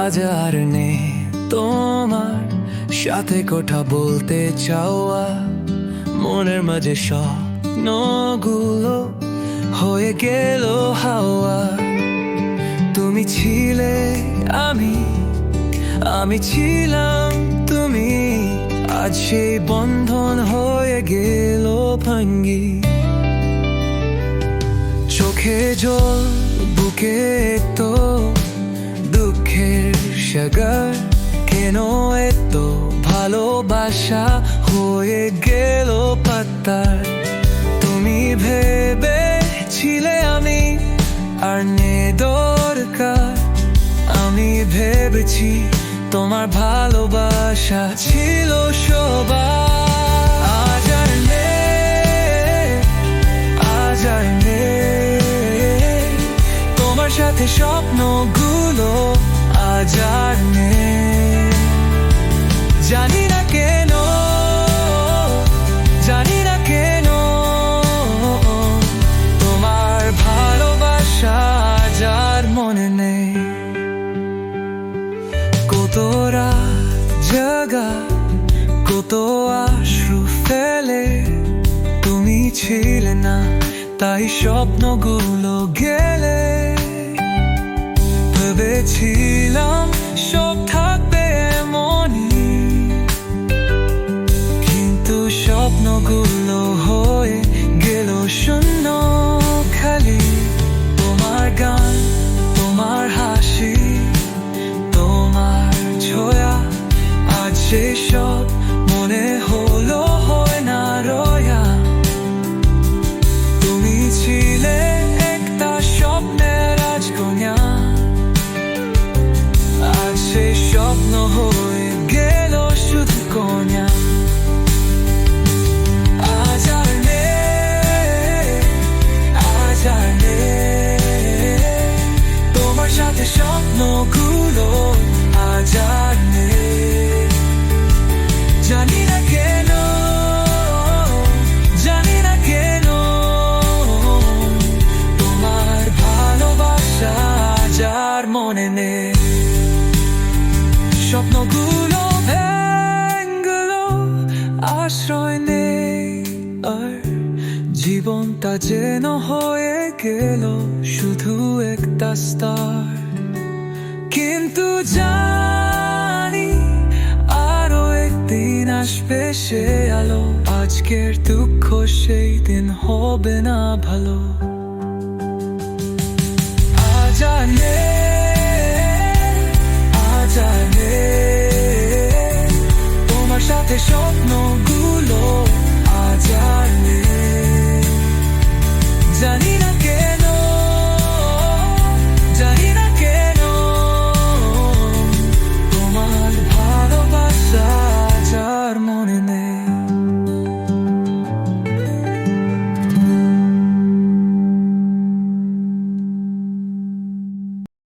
আজ আর নেই তোমার সাথে কথা বলতে চাওয়া, মনের মাঝে স্বপ্নগুলো হয়ে গেল হাওয়া। তুমি ছিলে আমি ছিলাম তুমি, আজ সেই বন্ধন হয়ে গেল ভাঙ্গি। চোখে জল বুকে তো দুঃখের সাগর, কেন এত ভালোবাসা হয়ে গেল পাতার। তুমি ভেবেছিলে আমি আর নে দরকার, আমি ভেবেছি তোমার ভালোবাসা ছিল সবার। আজ আর নেই, আজ আর নেই তোমার সাথে স্বপ্নগুলো, আজ আর নেই। জানি না কেন, জানি না কেন তোমার ভালোবাসা আজ আর মনে নেই। কত রাত জাগা, কত আশ্রু ফেলে তুমি ছিলে না, তাই স্বপ্নগুলো গেলে। ভেবেছিলাম সব থাকবে এমনই, কিন্তু স্বপ্নগুলো হয়ে গেল শূন্য খালি। তোমার গান, তোমার হাসি, তোমার ছোঁয়া, আজ সেসব মনে হলো হয় না রয়া। তুমি ছিলে একটা স্বপ্নের রাজকন্যা, আজ সেই স্বপ্ন হয়ে গেল শুধু কন্যা। আজ আর নেই, আজ আর নেই তোমার সাথে স্বপ্নগুলো, আজ আর নেই। জানি না কেন, জানি না কেন তোমার ভালোবাসা আজ আর মনে নেই। স্বপ্নগুলো ভেঙেলো, আশ্রয় নেই আর জীবনটা যেন হয়ে গেল শুধু একটা স্টার। কিন্তু জানি আরো একদিন আসবে সে আলো, আজকের দুঃখ সেই দিন হবে না ভালো। আজ আর নেই, আজ আর নেই তোমার সাথে স্বপ্ন।